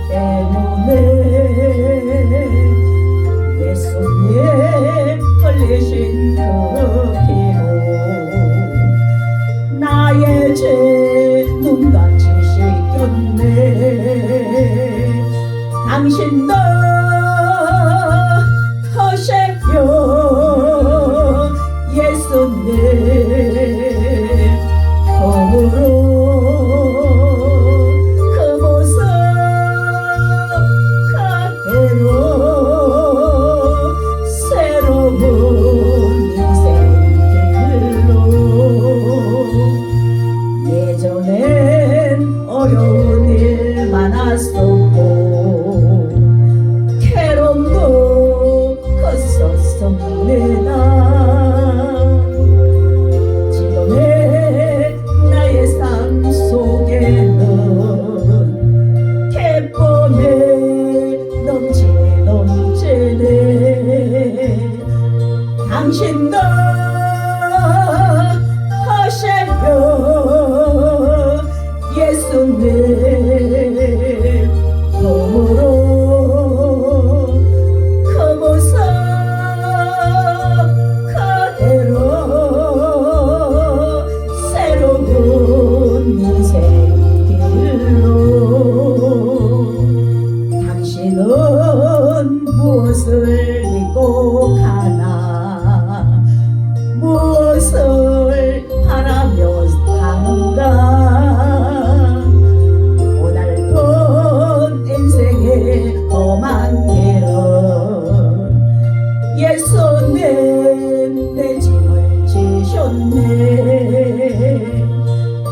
때문에 예수님 흘리신 그 피로 나의 죄 눈같이 씻겼네. 당신도 하세요 예수님 몸으로 그 모습 그대로 새로운 인생 길로. 예전엔 어려운 일 많았었고 괴로움도 컸었습니다. 지금의 나의 삶 속에는 기쁨이 넘치네. 당신도 하세요 예수님 몸으로 그 모습 그대로 새로운 인생 길로. 당신은 무엇을 믿고 가나 무엇을 바라며 사는가. 고달픈 인생의 험한 길은 예수님 내 짐을 지셨네.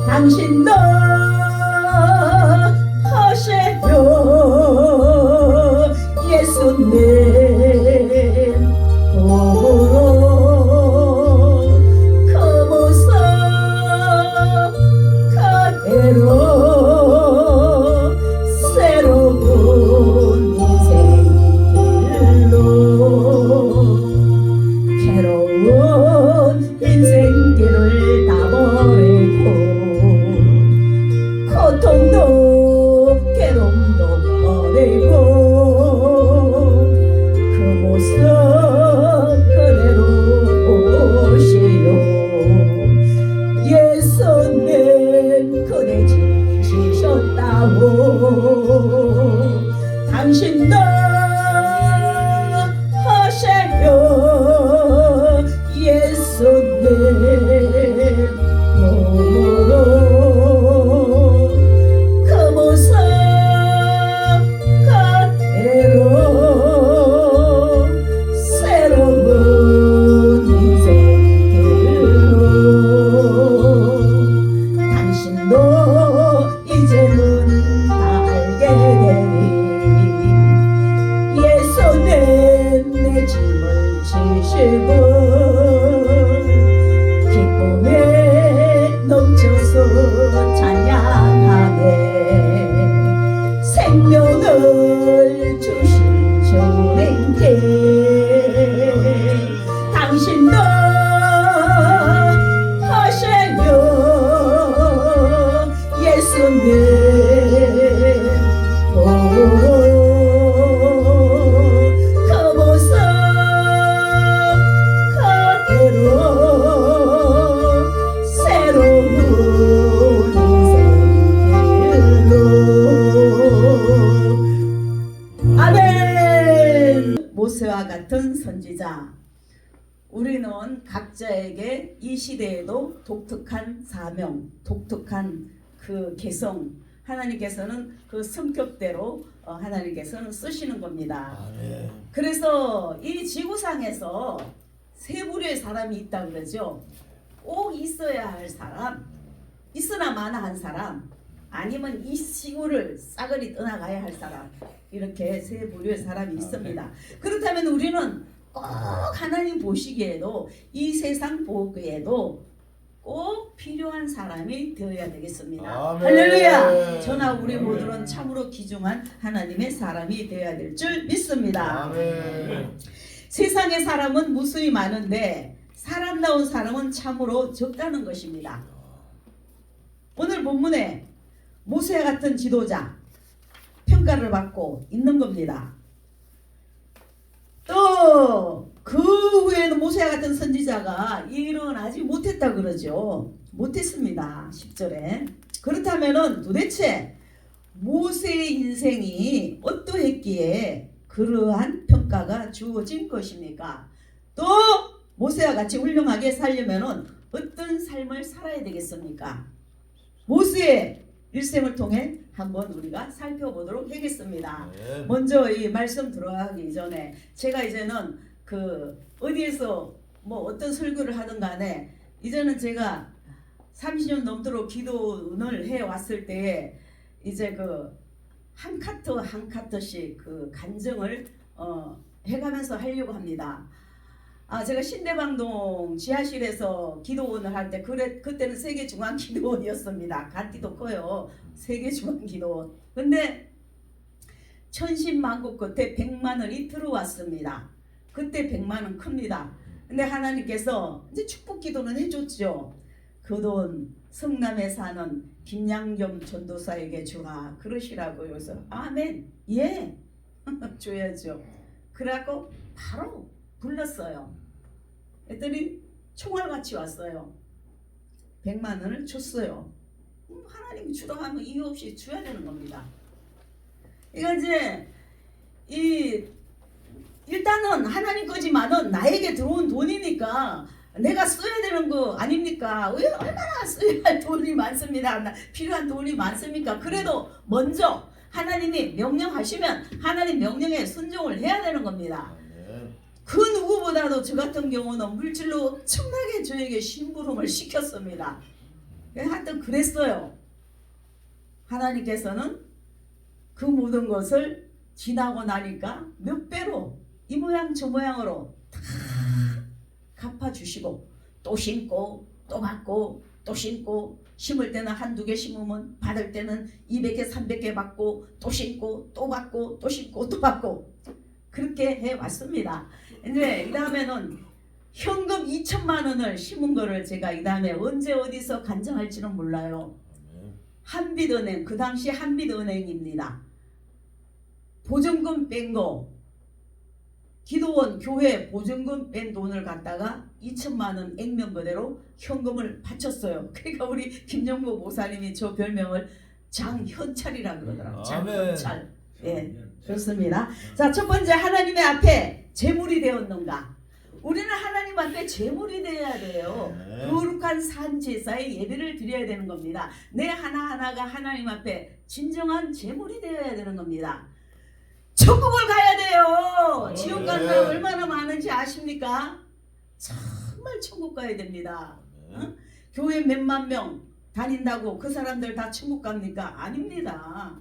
당신도 하세요 예수님 몸으로 그 모습 그대로 새로운 인생 길로. 괴로운 인생길을 다 버리고 고통도 괴로움도 버리고 그 모습 그대로 오시오 예수님 그대 지셨다고. 당신도 하세요 예수님 몸으로 그 모습 그대로 새로운 인생 길로. 당신도 이제는 다 알게 되리 예수님 내 짐을 지시고 기쁨에 넘쳐서 찬양하네. 생명을 주신 주님께 당신도 하세요 예수님 몸으로 그 모습 그대로 새로운 인생 길로. 아멘. 모세와 같은 선지자. 우리는 각자에게 이 시대에도 독특한 사명, 독특한 그 개성, 하나님께서는 그 성격대로 하나님께서는 쓰시는 겁니다. 아멘. 그래서 이 지구상에서 세 부류의 사람이 있다 그러죠. 꼭 있어야 할 사람, 있으나 마나 한 사람, 아니면 이 지구를 싸그리 떠나가야 할 사람, 이렇게 세 부류의 사람이 있습니다. 그렇다면 우리는 꼭 하나님 보시기에도 이 세상 보기에도 꼭 필요한 사람이 되어야 되겠습니다. 아멘. 할렐루야. 저나 우리 모두는 참으로 귀중한 하나님의 사람이 되어야 될 줄 믿습니다. 아멘. 세상의 사람은 무수히 많은데 사람다운 사람은 참으로 적다는 것입니다. 오늘 본문에 모세 같은 지도자, 평가를 받고 있는 겁니다. 또 그 후에는 모세 같은 선지자가 일어나지 못했다 그러죠. 못했습니다. 10절에. 그렇다면은 도대체 모세의 인생이 어떠했기에 그러한 평가가 주어진 것입니까? 또 모세와 같이 훌륭하게 살려면은 어떤 삶을 살아야 되겠습니까? 모세의 일생을 통해 한번 우리가 살펴보도록 하겠습니다. 먼저 이 말씀 들어가기 전에 제가 이제는 그 어디에서 뭐 어떤 설교를 하든 간에 이제는 제가 30년 넘도록 기도를 해 왔을 때 이제 그 한 카트 한 카트씩 그 간증을 해가면서 하려고 합니다. 제가 신대방동 지하실에서 기도원을 할 때 그때는 세계중앙기도원이었습니다. 간티도 커요. 세계중앙기도원. 근데 천신만고 끝에 100만 원이 들어왔습니다. 그때 100만 원 큽니다. 근데 하나님께서 이제 축복기도는 해줬죠. 그 돈 성남에 사는 김양겸 전도사에게 주라 그러시라고요. 그래서 아멘 예 줘야죠. 그래갖고 바로 불렀어요. 했더니 총알같이 왔어요. 100만 원을 줬어요. 하나님이 주라 하면 이유 없이 줘야 되는 겁니다. 이거 이제 일단은 하나님 거지만은 나에게 들어온 돈이니까 내가 써야 되는 거 아닙니까? 왜 얼마나 써야 할 돈이 많습니다. 필요한 돈이 많습니까? 그래도 먼저 하나님이 명령하시면 하나님 명령에 순종을 해야 되는 겁니다. 그 누구보다도 저 같은 경우는 물질로 엄청나게 저에게 심부름을 시켰습니다. 하여튼 그랬어요. 하나님께서는 그 모든 것을 지나고 나니까 몇 배로 이 모양 저 모양으로 다 갚아주시고 또 심고 또 받고 또 심고 심을 때는 한두 개 심으면 받을 때는 200개 300개 받고 또 심고 또 받고 또 심고 또 받고 그렇게 해왔습니다. 근데 이 다음에는 현금 2천만 원을 심은 거를 제가 이 다음에 언제 어디서 간증할지는 몰라요. 한빛은행, 그 당시 한빛은행입니다. 보증금 뺀 거, 기도원 교회 보증금 뺀 돈을 갖다가 2천만 원 액면 그대로 현금을 바쳤어요. 그러니까 우리 김영모 목사님이 저 별명을 장현찰이라 그러더라고요. 장현찰. 예, 좋습니다. 자, 첫 번째 하나님의 앞에 제물이 되었는가? 우리는 하나님 앞에 제물이 되어야 돼요. 거룩한 산 제사에 예배를 드려야 되는 겁니다. 내 하나하나가 하나님 앞에 진정한 제물이 되어야 되는 겁니다. 천국을 가야 돼요. 지옥 가는 사람 얼마나 많은지 아십니까? 정말 천국 가야 됩니다. 교회 몇만 명 다닌다고 그 사람들 다 천국 갑니까? 아닙니다.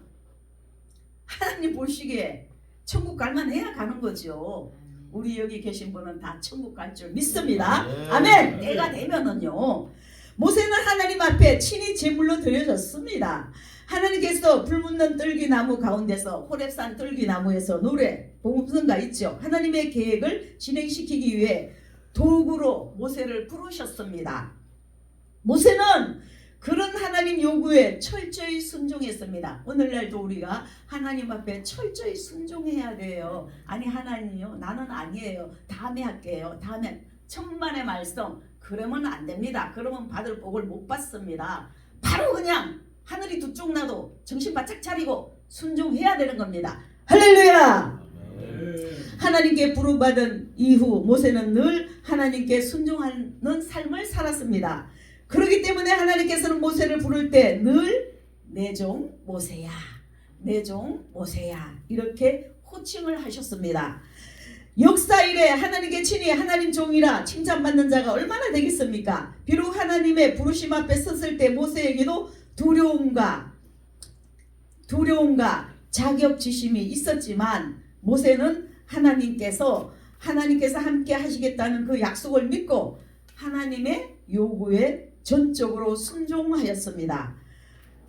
하나님 보시기에 천국 갈만 해야 가는 거죠. 우리 여기 계신 분은 다 천국 갈 줄 믿습니다. 아멘. 때가 되면은요. 모세는 하나님 앞에 친히 제물로 드려졌습니다. 하나님께서 불붙는 뜰기나무 가운데서 호렙산 뜰기나무에서 노래 복음성가 있죠. 하나님의 계획을 진행시키기 위해 도구로 모세를 부르셨습니다. 모세는 그런 하나님 요구에 철저히 순종했습니다. 오늘날도 우리가 하나님 앞에 철저히 순종해야 돼요. 아니 하나님요 나는 아니에요. 다음에 할게요. 다음에 천만의 말씀 그러면 안 됩니다. 그러면 받을 복을 못 받습니다. 바로 그냥 하늘이 두 쪽 나도 정신 바짝 차리고 순종해야 되는 겁니다. 할렐루야. 하나님께 부름받은 이후 모세는 늘 하나님께 순종하는 삶을 살았습니다. 그렇기 때문에 하나님께서는 모세를 부를 때 늘 내 종 모세야 내 종 모세야 이렇게 호칭을 하셨습니다. 역사 이래 하나님께 친히 하나님 종이라 칭찬받는 자가 얼마나 되겠습니까? 비록 하나님의 부르심 앞에 섰을 때 모세에게도 두려움과 자격지심이 있었지만 모세는 하나님께서 함께 하시겠다는 그 약속을 믿고 하나님의 요구에 전적으로 순종하였습니다.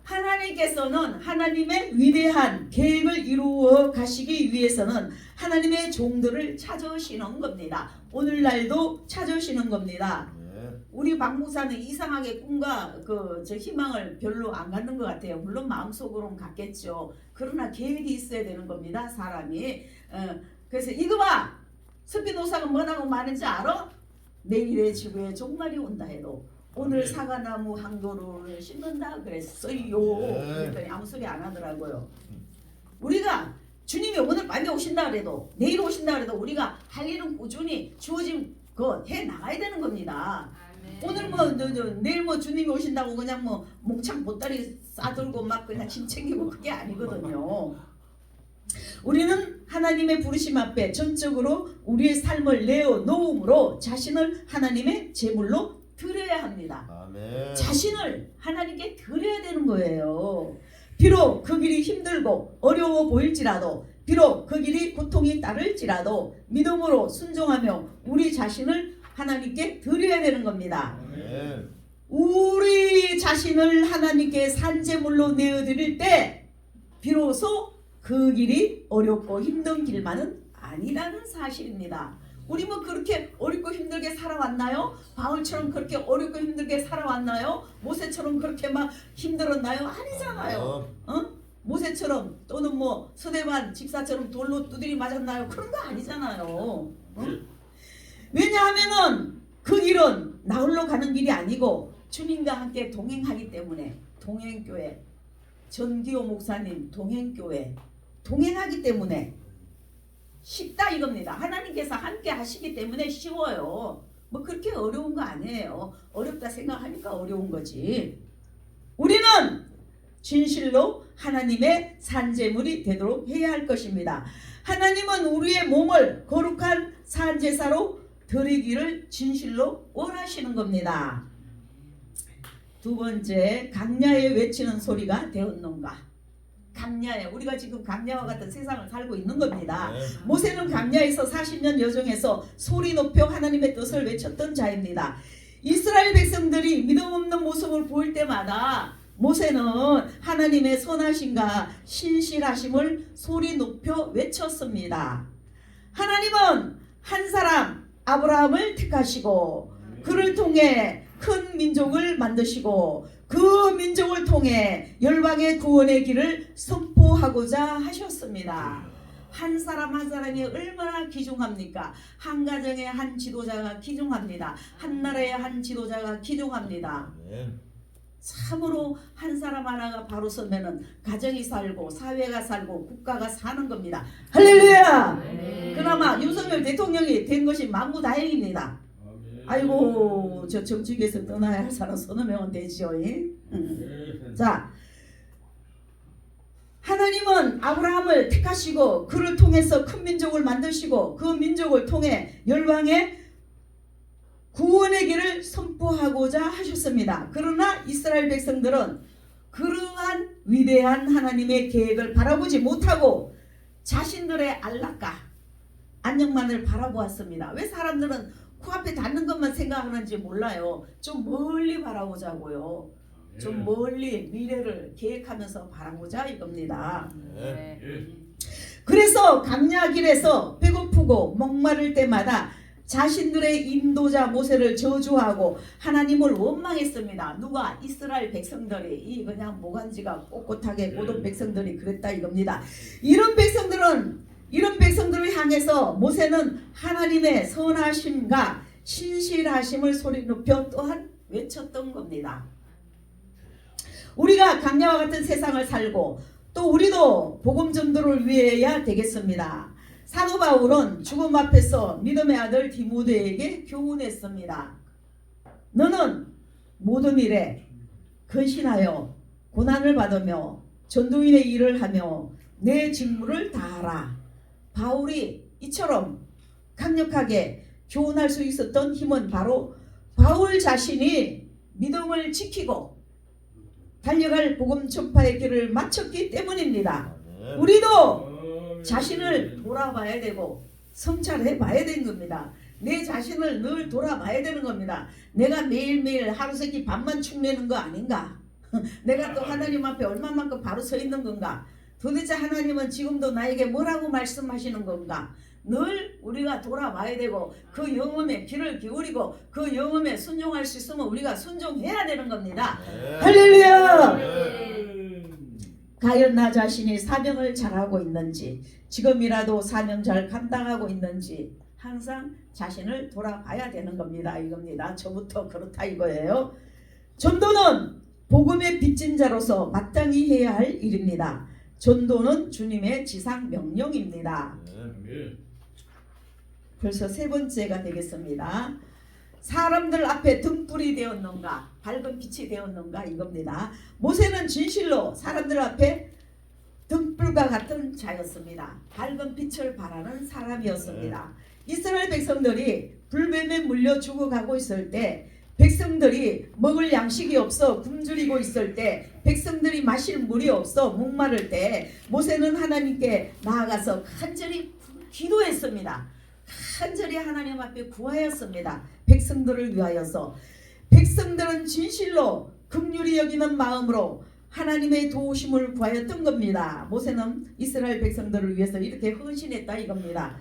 하나님께서는 하나님의 위대한 계획을 이루어 가시기 위해서는 하나님의 종들을 찾으시는 겁니다. 오늘날도 찾으시는 겁니다. 우리 박 목사는 이상하게 꿈과 저 희망을 별로 안 갖는 것 같아요. 물론 마음속으로는 갖겠죠. 그러나 계획이 있어야 되는 겁니다. 사람이. 그래서 이거 봐. 스피노사가 뭐라고 말했는지 알아? 내일의 지구에 종말이 온다 해도 오늘 사과나무 한 그루를 심는다 그랬어요. 그랬더니 아무 소리 안 하더라고요. 우리가 주님이 오늘 밤에 오신다 그래도 내일 오신다 그래도 우리가 할 일은 꾸준히 주어진 거 해 나가야 되는 겁니다. 오늘 내일 주님이 오신다고 그냥 몽창 보따리 싸들고 막 그냥 짐 챙기고 그게 아니거든요. 우리는 하나님의 부르심 앞에 전적으로 우리의 삶을 내어놓음으로 자신을 하나님의 제물로 드려야 합니다. 아멘. 자신을 하나님께 드려야 되는 거예요. 비록 그 길이 힘들고 어려워 보일지라도 비록 그 길이 고통이 따를지라도 믿음으로 순종하며 우리 자신을 하나님께 드려야 되는 겁니다. 아멘. 우리 자신을 하나님께 산제물로 내어드릴 때 비로소 그 길이 어렵고 힘든 길만은 아니라는 사실입니다. 우리 그렇게 어렵고 힘들게 살아왔나요? 바울처럼 그렇게 어렵고 힘들게 살아왔나요? 모세처럼 그렇게 막 힘들었나요? 아니잖아요. 모세처럼 또는 서대반 집사처럼 돌로 두드리 맞았나요? 그런 거 아니잖아요. 왜냐하면은 그 길은 나 홀로 가는 길이 아니고 주님과 함께 동행하기 때문에 동행교회 전기호 목사님 동행교회 동행하기 때문에 쉽다 이겁니다. 하나님께서 함께 하시기 때문에 쉬워요. 그렇게 어려운 거 아니에요. 어렵다 생각하니까 어려운 거지. 우리는 진실로 하나님의 산제물이 되도록 해야 할 것입니다. 하나님은 우리의 몸을 거룩한 산제사로 드리기를 진실로 원하시는 겁니다. 두 번째, 강야에 외치는 소리가 되었는가? 강야에 우리가 지금 강야와 같은 세상을 살고 있는 겁니다. 모세는 강야에서 40년 여정에서 소리 높여 하나님의 뜻을 외쳤던 자입니다. 이스라엘 백성들이 믿음 없는 모습을 보일 때마다 모세는 하나님의 선하심과 신실하심을 소리 높여 외쳤습니다. 하나님은 한 사람 아브라함을 택하시고 그를 통해 큰 민족을 만드시고 그 민족을 통해 열방의 구원의 길을 선포하고자 하셨습니다. 한 사람 한 사람이 얼마나 귀중합니까? 한 가정에 한 지도자가 귀중합니다. 한 나라에 한 지도자가 귀중합니다. 참으로 한 사람 하나가 바로 서면은 가정이 살고 사회가 살고 국가가 사는 겁니다. 할렐루야! 그나마 윤석열 대통령이 된 것이 만무다행입니다. 아이고 저 정치계에서 떠나야 할 사람 서너 명은 되지요. 자, 하나님은 아브라함을 택하시고 그를 통해서 큰 민족을 만드시고 그 민족을 통해 열방의 구원의 길을 선포하고자 하셨습니다. 그러나 이스라엘 백성들은 그러한 위대한 하나님의 계획을 바라보지 못하고 자신들의 안락과 안녕만을 바라보았습니다. 왜 사람들은 코앞에 닿는 것만 생각하는지 몰라요. 좀 멀리 바라보자고요. 좀 멀리 미래를 계획하면서 바라보자 이겁니다. 그래서 강야길에서 배고프고 목마를 때마다 자신들의 인도자 모세를 저주하고 하나님을 원망했습니다. 누가? 이스라엘 백성들이. 이 그냥 모간지가 꼿꼿하게 모든 백성들이 그랬다 이겁니다. 이런 백성들을 향해서 모세는 하나님의 선하심과 신실하심을 소리 높여 또한 외쳤던 겁니다. 우리가 강야와 같은 세상을 살고 또 우리도 복음 전도를 위해야 되겠습니다. 사도 바울은 죽음 앞에서 믿음의 아들 디모데에게 교훈했습니다. 너는 모든 일에 근신하여 고난을 받으며 전도인의 일을 하며 내 직무를 다하라. 바울이 이처럼 강력하게 교훈할 수 있었던 힘은 바로 바울 자신이 믿음을 지키고 달려갈 복음 전파의 길을 마쳤기 때문입니다. 우리도 자신을 돌아봐야 되고 성찰해 봐야 되는 겁니다. 내 자신을 늘 돌아봐야 되는 겁니다. 내가 매일매일 하루세끼 밥만 축내는 거 아닌가? 내가 또 하나님 앞에 얼마만큼 바로 서 있는 건가? 도대체 하나님은 지금도 나에게 뭐라고 말씀하시는 건가? 늘 우리가 돌아봐야 되고 그 영음에 귀를 기울이고 그 영음에 순종할 수 있으면 우리가 순종해야 되는 겁니다. 할렐루야! 과연 나 자신이 사명을 잘하고 있는지, 지금이라도 사명 잘 감당하고 있는지 항상 자신을 돌아봐야 되는 겁니다. 이겁니다. 저부터 그렇다 이거예요. 전도는 복음의 빚진 자로서 마땅히 해야 할 일입니다. 전도는 주님의 지상 명령입니다. 벌써 세 번째가 되겠습니다. 사람들 앞에 등불이 되었는가, 밝은 빛이 되었는가 이겁니다. 모세는 진실로 사람들 앞에 등불과 같은 자였습니다. 밝은 빛을 바라는 사람이었습니다. 이스라엘 백성들이 불뱀에 물려 죽어가고 있을 때, 백성들이 먹을 양식이 없어 굶주리고 있을 때, 백성들이 마실 물이 없어 목마를 때 모세는 하나님께 나아가서 간절히 기도했습니다. 간절히 하나님 앞에 구하였습니다. 백성들을 위하여서. 백성들은 진실로 긍휼히 여기는 마음으로 하나님의 도우심을 구하였던 겁니다. 모세는 이스라엘 백성들을 위해서 이렇게 헌신했다 이겁니다.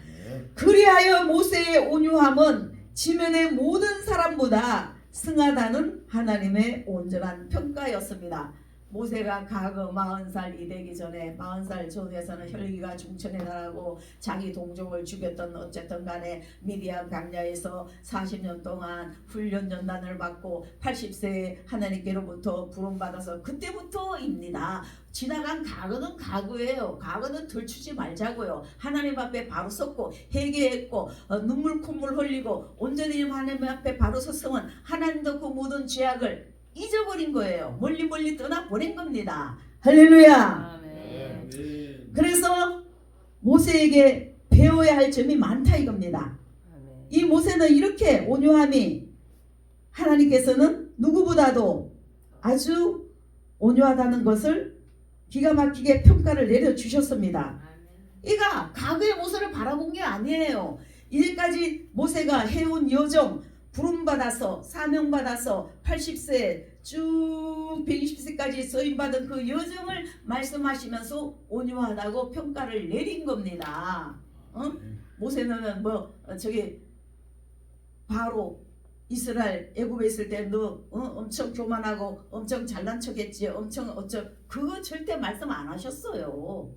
그리하여 모세의 온유함은 지면의 모든 사람보다 승하다는 하나님의 온전한 평가였습니다. 모세가 과거 40살이 되기 전에 40살 전에서는 혈기가 중천에 달하고 자기 동족을 죽였던 어쨌든 간에 미디안 광야에서 40년 동안 훈련 연단을 받고 80세에 하나님께로부터 부름받아서 그때부터입니다. 지나간 과거는 과거예요. 과거는 들추지 말자고요. 하나님 앞에 바로 섰고 회개했고 눈물 콧물 흘리고 온전히 하나님 앞에 바로 섰으면 하나님도 그 모든 죄악을 잊어버린 거예요. 멀리 떠나보낸 겁니다. 할렐루야. 아멘. 그래서 모세에게 배워야 할 점이 많다 이겁니다. 이 모세는 이렇게 온유함이 하나님께서는 누구보다도 아주 온유하다는 것을 기가 막히게 평가를 내려주셨습니다. 이가 과거의 모세를 바라본 게 아니에요. 이제까지 모세가 해온 여정, 부름받아서 사명받아서 80세 쭉 120세까지 쓰임받은 그 여정을 말씀하시면서 온유하다고 평가를 내린 겁니다. 모세는 저기 바로 이스라엘 애굽에 있을 때 너 엄청 교만하고 엄청 잘난 척했지 엄청 그거 절대 말씀 안 하셨어요.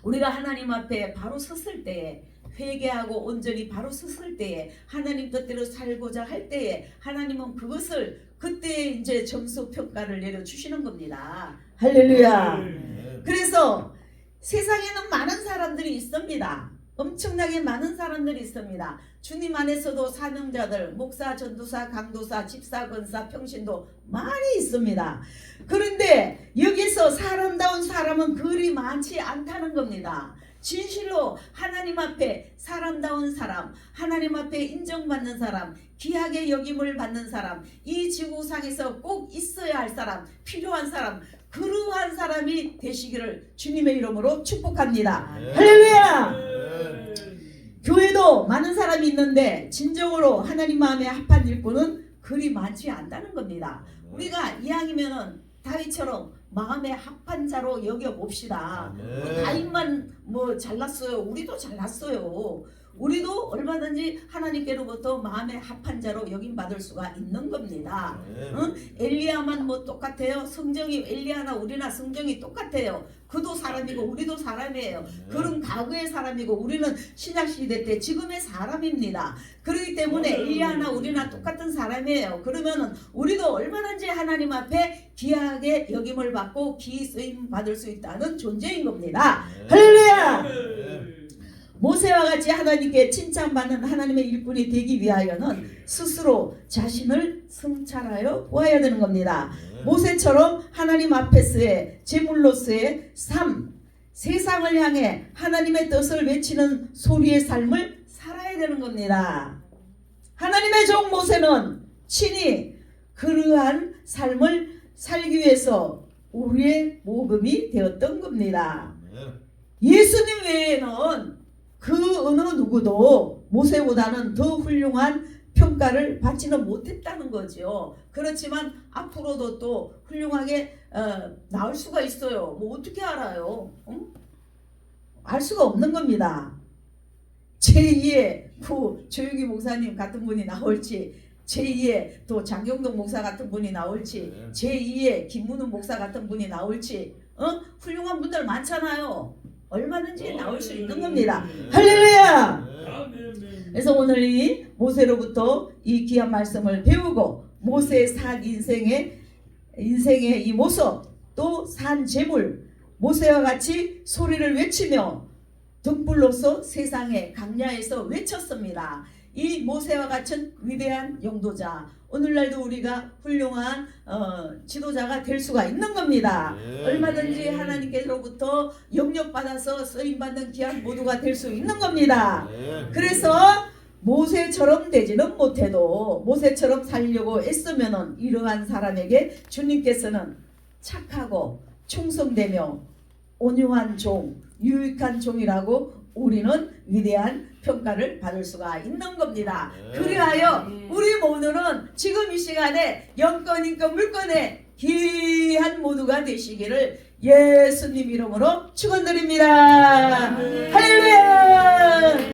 우리가 하나님 앞에 바로 섰을 때에 회개하고 온전히 바로 섰을 때에 하나님 뜻대로 살고자 할 때에 하나님은 그것을 그때 이제 점수 평가를 내려주시는 겁니다. 할렐루야. 그래서 세상에는 많은 사람들이 있습니다. 엄청나게 많은 사람들이 있습니다. 주님 안에서도 사명자들, 목사, 전도사, 강도사, 집사, 권사, 평신도 많이 있습니다. 그런데 여기서 사람다운 사람은 그리 많지 않다는 겁니다. 진실로 하나님 앞에 사람다운 사람, 하나님 앞에 인정받는 사람, 귀하게 여김을 받는 사람, 이 지구상에서 꼭 있어야 할 사람, 필요한 사람, 그러한 사람이 되시기를 주님의 이름으로 축복합니다. 할렐루야. 교회도 많은 사람이 있는데 진정으로 하나님 마음에 합한 일꾼은 그리 많지 않다는 겁니다. 우리가 이왕이면은 다윗처럼 마음에 합한 자로 여겨봅시다. 다윗만 잘났어요. 우리도 잘났어요. 우리도 얼마든지 하나님께로부터 마음에 합한 자로 여김받을 수가 있는 겁니다. 엘리야만 똑같아요. 성정이 엘리야나 우리나 성정이 똑같아요. 그도 사람이고 우리도 사람이에요. 그런 과거의 사람이고 우리는 신약시대 때 지금의 사람입니다. 그렇기 때문에 엘리야나 우리나 똑같은 사람이에요. 그러면은 우리도 얼마든지 하나님 앞에 귀하게 여김을 받고 기쓰임 받을 수 있다는 존재인 겁니다. 할렐루야. 모세와 같이 하나님께 칭찬받는 하나님의 일꾼이 되기 위하여는 스스로 자신을 성찰하여 보아야 되는 겁니다. 모세처럼 하나님 앞에서의 제물로서의 삶, 세상을 향해 하나님의 뜻을 외치는 소리의 삶을 살아야 되는 겁니다. 하나님의 종 모세는 친히 그러한 삶을 살기 위해서 우리의 모범이 되었던 겁니다. 예수님 외에는 그 어느 누구도 모세보다는 더 훌륭한 평가를 받지는 못했다는 거죠. 그렇지만 앞으로도 또 훌륭하게 나올 수가 있어요. 어떻게 알아요? 알 수가 없는 겁니다. 제2의 조유기 목사님 같은 분이 나올지, 제2의 또 장경동 목사 같은 분이 나올지, 제2의 김문우 목사 같은 분이 나올지, 훌륭한 분들 많잖아요. 얼마든지 나올 수 있는 겁니다. 할렐루야! 그래서 오늘 이 모세로부터 이 귀한 말씀을 배우고, 모세의 산 인생의 이 모습, 또 산 제물, 모세와 같이 소리를 외치며 등불로서 세상의 강야에서 외쳤습니다. 이 모세와 같은 위대한 영도자, 오늘날도 우리가 훌륭한 지도자가 될 수가 있는 겁니다. 얼마든지 하나님께로부터 영접받아서 쓰임받는 귀한 모두가 될 수 있는 겁니다. 그래서 모세처럼 되지는 못해도 모세처럼 살려고 애쓰면은 이러한 사람에게 주님께서는 착하고 충성되며 온유한 종, 유익한 종이라고 우리는 위대한 평가를 받을 수가 있는 겁니다. 그리하여 우리 모두는 지금 이 시간에 영권, 인권, 물권의 귀한 모두가 되시기를 예수님 이름으로 축원드립니다. 할렐루야.